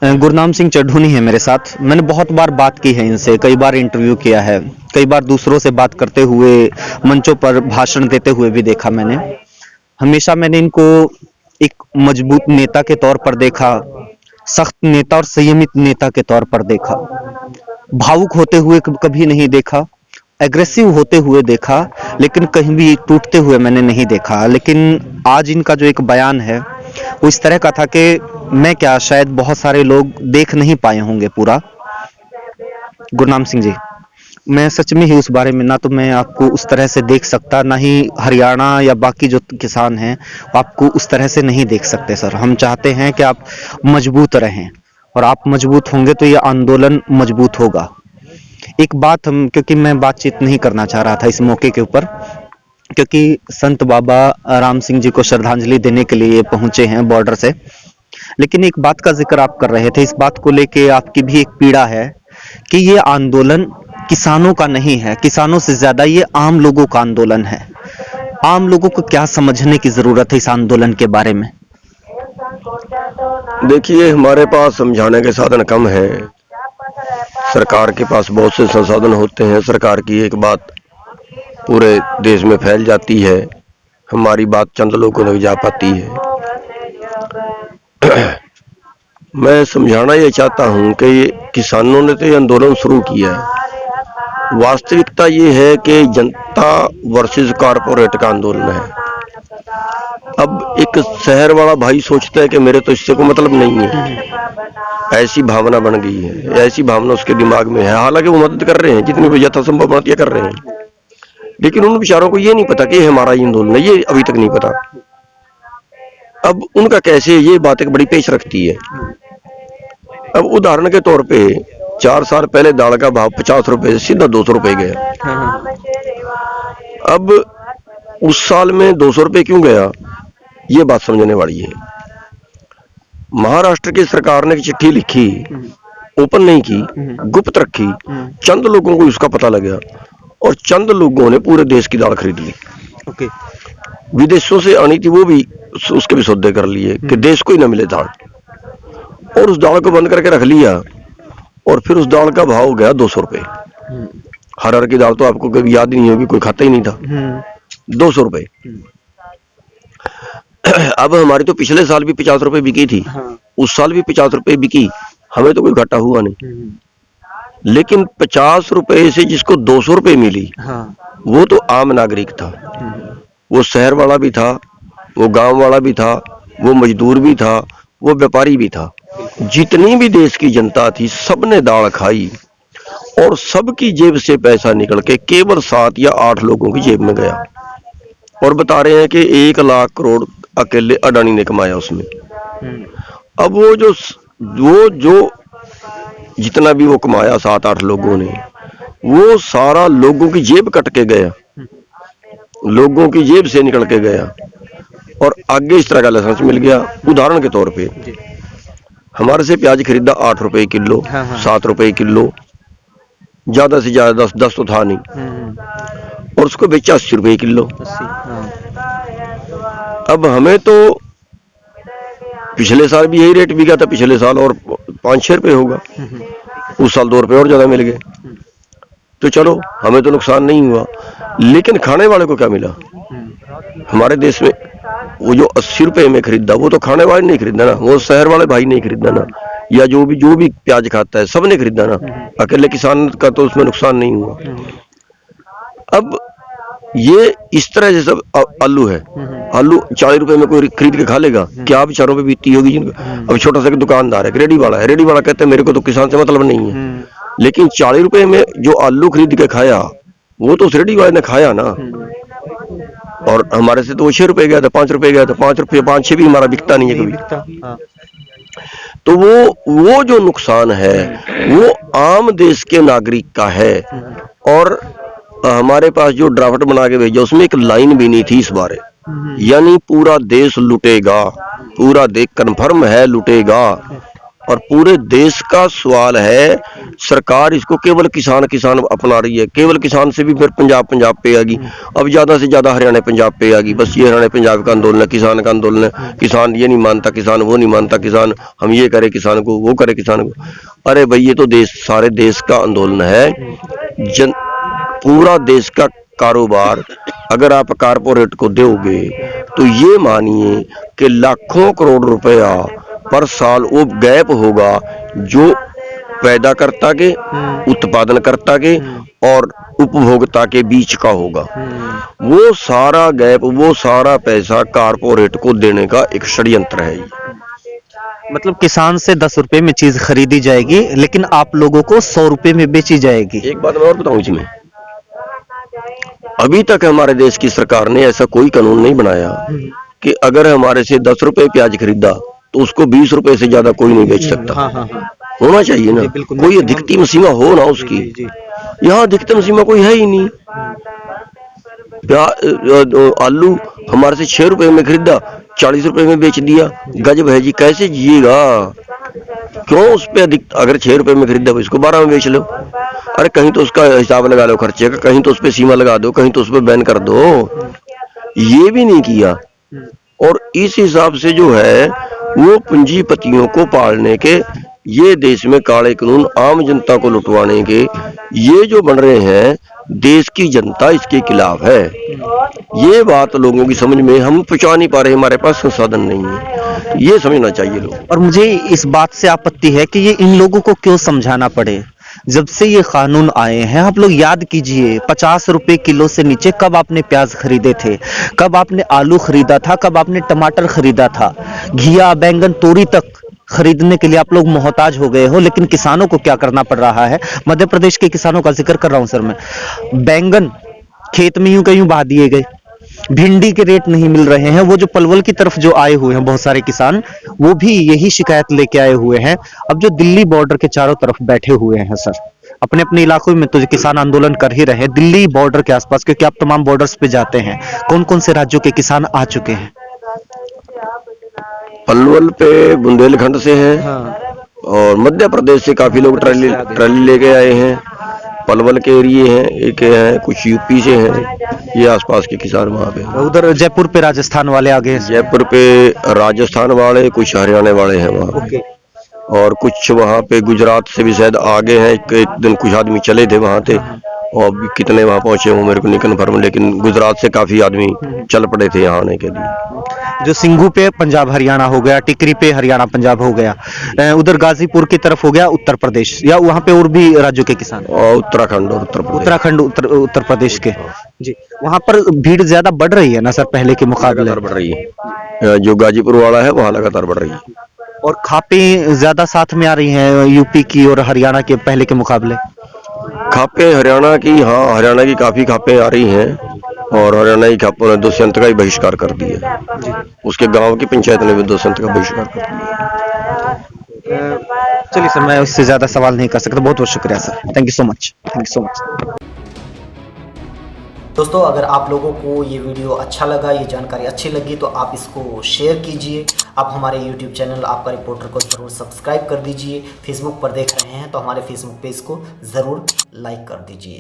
गुरनाम सिंह चड्ढूनी है मेरे साथ। मैंने बहुत बार बात की है इनसे, कई बार इंटरव्यू किया है, कई बार दूसरों से बात करते हुए, मंचों पर भाषण देते हुए भी देखा मैंने। हमेशा मैंने इनको एक मजबूत नेता के तौर पर देखा, सख्त नेता और संयमित नेता के तौर पर देखा। भावुक होते हुए कभी नहीं देखा, एग्रेसिव होते हुए देखा, लेकिन कहीं भी टूटते हुए मैंने नहीं देखा। लेकिन आज इनका जो एक बयान है वो इस तरह का था कि मैं क्या, शायद बहुत सारे लोग देख नहीं पाए होंगे पूरा। गुरनाम सिंह जी, मैं सच में ही उस बारे में, ना तो मैं आपको उस तरह से देख सकता, ना ही हरियाणा या बाकी जो किसान हैं आपको उस तरह से नहीं देख सकते सर। हम चाहते हैं कि आप मजबूत रहें, और आप मजबूत होंगे तो ये आंदोलन मजबूत होगा। एक बात हम, क्योंकि मैं बातचीत नहीं करना चाह रहा था इस मौके के ऊपर, क्योंकि संत बाबा राम सिंह जी को श्रद्धांजलि देने के लिए पहुंचे हैं बॉर्डर से। लेकिन एक बात का जिक्र आप कर रहे थे, इस बात को लेके आपकी भी एक पीड़ा है कि ये आंदोलन किसानों का नहीं है, किसानों से ज्यादा ये आम लोगों का आंदोलन है। आम लोगों को क्या समझने की जरूरत है इस आंदोलन के बारे में? देखिए, हमारे पास समझाने के साधन कम है। सरकार के पास बहुत से संसाधन होते हैं। सरकार की एक बात पूरे देश में फैल जाती है, हमारी बात चंद लोगों तक जा पाती है। मैं समझाना ये चाहता हूँ कि ये किसानों ने तो ये आंदोलन शुरू किया है। वास्तविकता ये है कि जनता वर्सेस कारपोरेट का आंदोलन है। अब एक शहर वाला भाई सोचता है कि मेरे तो इससे कोई मतलब नहीं है, ऐसी भावना बन गई है, ऐसी भावना उसके दिमाग में है। हालांकि वो मदद कर रहे हैं, जितनी भी यथासंभव मदद कर रहे हैं, लेकिन उन बेचारों को ये नहीं पता कि ये हमारा ही आंदोलन है, ये अभी तक नहीं पता। अब उनका कैसे, ये बात एक बड़ी पेश रखती है। अब उदाहरण के तौर पे 4 साल पहले दाल का भाव 50 रुपए से सीधा 200 रुपए गया। अब उस साल में 200 रुपए क्यों गया, ये बात समझने वाली है। महाराष्ट्र की सरकार ने चिट्ठी लिखी, ओपन नहीं की, गुप्त रखी, चंद लोगों को उसका पता लगा, और चंद लोगों ने पूरे देश की दाल खरीद ली। विदेशों से आनी थी, वो भी उसके भी सौदे कर लिए कि देश को ही न मिले दाल, और उस दाल को बंद करके रख लिया। और फिर उस दाल का भाव गया 200 रुपए। हर की दाल तो आपको कभी याद ही नहीं होगी, कोई खाता ही नहीं था। 200 रुपए। अब हमारी तो पिछले साल भी 50 रुपए बिकी थी, उस साल भी 50 रुपए बिकी, हमें तो कोई घाटा हुआ नहीं। लेकिन 50 रुपए से जिसको 200 रुपए मिली, वो तो आम नागरिक था। वो शहर वाला भी था, वो गांव वाला भी था, वो मजदूर भी था, वो व्यापारी भी था। जितनी भी देश की जनता थी, सबने दाल खाई, और सबकी जेब से पैसा निकल के केवल 7 या 8 लोगों की जेब में गया। और बता रहे हैं कि 1 लाख करोड़ अकेले अडानी ने कमाया उसमें। अब वो जो जितना भी वो कमाया 7-8 लोगों ने, वो सारा लोगों की जेब कट के गया, लोगों की जेब से निकल के गया, और आगे इस तरह का लाइसेंस मिल गया। उदाहरण के तौर पे हमारे से प्याज खरीदा 8 रुपए किलो, 7 रुपए किलो, ज्यादा से ज्यादा 10 तो था नहीं, और उसको बेचा 80 रुपए किलो। अब हमें तो पिछले साल भी यही रेट बिका था, पिछले साल, और 5-6 रुपए होगा। उस साल 2 रुपए और ज्यादा मिल गए, तो चलो हमें तो नुकसान नहीं हुआ। लेकिन खाने वाले को क्या मिला? हमारे देश में वो जो 80 रुपए में खरीदा, वो तो खाने वाले नहीं खरीदा ना, वो शहर वाले भाई नहीं खरीदा ना, या जो भी प्याज खाता है सब ने खरीदा ना, अकेले किसान का तो उसमें नुकसान नहीं हुआ। अब ये इस तरह से सब आलू है, आलू 40 रुपए में कोई खरीद के खा लेगा क्या? बेचारों पे बीती होगी जिनको। अब छोटा सा दुकानदार है, रेडी वाला है, रेडी वाला कहते हैं मेरे को तो किसान से मतलब नहीं है, लेकिन 40 रुपए में जो आलू खरीद के खाया, वो तो उस रेडी वाले ने खाया ना। और हमारे से तो 6 रुपए गया था, 5 रुपए गया था, 5 रुपए 5-6 भी हमारा बिकता नहीं है कभी। तो वो जो नुकसान है वो आम देश के नागरिक का है। और हमारे पास जो ड्राफ्ट बना के भेजा, उसमें एक लाइन भी नहीं थी इस बारे, यानी पूरा देश लुटेगा, पूरा देश कन्फर्म है लुटेगा। और पूरे देश का सवाल है। सरकार इसको केवल किसान किसान अपना रही है, केवल किसान से भी फिर पंजाब पंजाब पे आ गई, अब ज्यादा से ज्यादा हरियाणा पंजाब पे आ गई। बस ये हरियाणा पंजाब का आंदोलन है, किसान का आंदोलन है। किसान ये नहीं मानता, किसान वो नहीं मानता, किसान हम ये करे किसान को, वो करे किसान को। अरे भाई ये तो देश, सारे देश का आंदोलन है। पूरा देश का कारोबार अगर आप कारपोरेट को दोगे तो ये मानिए कि लाखों करोड़ रुपया पर साल वो गैप होगा जो पैदा करता के, उत्पादन करता के और उपभोक्ता के बीच का होगा। वो सारा गैप, वो सारा पैसा कारपोरेट को देने का एक षड्यंत्र है। मतलब किसान से 10 रुपए में चीज खरीदी जाएगी, लेकिन आप लोगों को 100 रुपए में बेची जाएगी। एक बात मैं और बताऊं इसमें, अभी तक हमारे देश की सरकार ने ऐसा कोई कानून नहीं बनाया कि अगर हमारे से 10 रुपए प्याज खरीदा तो उसको 20 रुपए से ज्यादा कोई नहीं बेच सकता। होना चाहिए ना, कोई अधिकतम सीमा हो ना उसकी। यहाँ अधिकतम सीमा कोई है ही नहीं। आलू हमारे से 6 रुपए में खरीदा, 40 रुपए में बेच दिया, गजब है जी। कैसे जिएगा? क्यों उस पे अधिक, अगर 6 रुपए में खरीदा इसको 12 में बेच लो। अरे कहीं तो उसका हिसाब लगा लो खर्चे का, कहीं तो उस पे सीमा लगा दो, कहीं तो उस पे बैन कर दो। ये भी नहीं किया। और इस हिसाब से जो है वो पूंजीपतियों को पालने के, ये देश में काले कानून आम जनता को लुटवाने के ये जो बन रहे हैं, देश की जनता इसके खिलाफ है। ये बात लोगों की समझ में हम पहुंचा नहीं पा रहे, हमारे पास संसाधन नहीं है। तो ये समझना चाहिए लोग। और मुझे इस बात से आपत्ति है कि ये इन लोगों को क्यों समझाना पड़े। जब से ये कानून आए हैं, आप लोग याद कीजिए 50 रुपए किलो से नीचे कब आपने प्याज खरीदे थे, कब आपने आलू खरीदा था, कब आपने टमाटर खरीदा था। घिया, बैंगन, तोरी तक खरीदने के लिए आप लोग मोहताज हो गए हो। लेकिन किसानों को क्या करना पड़ रहा है? मध्य प्रदेश के किसानों का जिक्र कर रहा हूं सर मैं। बैंगन खेत में यूं कहीं बहा दिए गए, भिंडी के रेट नहीं मिल रहे हैं। वो जो पलवल की तरफ जो आए हुए हैं बहुत सारे किसान, वो भी यही शिकायत लेके आए हुए हैं। अब जो दिल्ली बॉर्डर के चारों तरफ बैठे हुए हैं सर, अपने अपने इलाकों में तो किसान आंदोलन कर ही रहे हैं। दिल्ली बॉर्डर के आसपास, क्योंकि आप तमाम बॉर्डर्स पे जाते हैं, कौन कौन से राज्यों के किसान आ चुके हैं? पलवल पे बुंदेलखंड से है। और मध्य प्रदेश से काफी लोग ट्रैली लेके आए हैं। पलवल के एरिए हैं, एक हैं, कुछ यूपी से हैं। ये आसपास के किसान वहाँ पे। उधर जयपुर पे राजस्थान वाले आ गए। जयपुर पे राजस्थान वाले, कुछ हरियाणा वाले हैं वहाँ पे। और कुछ वहाँ पे गुजरात से भी शायद आगे हैं। एक दिन कुछ आदमी चले थे वहाँ से, और भी कितने वहाँ पहुंचे वो मेरे को नहीं कन्फर्म, लेकिन गुजरात से काफी आदमी चल पड़े थे यहाँ आने के लिए। जो सिंघू पे पंजाब हरियाणा हो गया, टिकरी पे हरियाणा पंजाब हो गया, उधर गाजीपुर की तरफ हो गया उत्तर प्रदेश, या वहाँ पे और भी राज्यों के किसान? और उत्तराखंड और उत्तर प्रदेश। उत्तराखंड, उत्तर प्रदेश के जी। वहाँ पर भीड़ ज्यादा बढ़ रही है ना सर पहले के मुकाबले? लगातार बढ़ रही है। जो गाजीपुर वाला है वहाँ लगातार बढ़ रही है। और खापें ज्यादा साथ में आ रही हैं यूपी की और हरियाणा के पहले के मुकाबले? खापें हरियाणा की, हाँ हरियाणा की काफी खापें आ रही हैं। और हरियाणा की खापों ने दुष्यंत का ही बहिष्कार कर दिया। उसके गांव की पंचायत ने भी दुष्यंत का बहिष्कार कर दिया। चलिए सर, मैं इससे ज्यादा सवाल नहीं कर सकता। बहुत बहुत शुक्रिया sir, thank you so much, thank you so much. दोस्तों, अगर आप लोगों को ये वीडियो अच्छा लगा, ये जानकारी अच्छी लगी, तो आप इसको शेयर कीजिए। आप हमारे YouTube चैनल आपका रिपोर्टर को ज़रूर सब्सक्राइब कर दीजिए। फेसबुक पर देख रहे हैं तो हमारे फेसबुक पेज को ज़रूर लाइक कर दीजिए।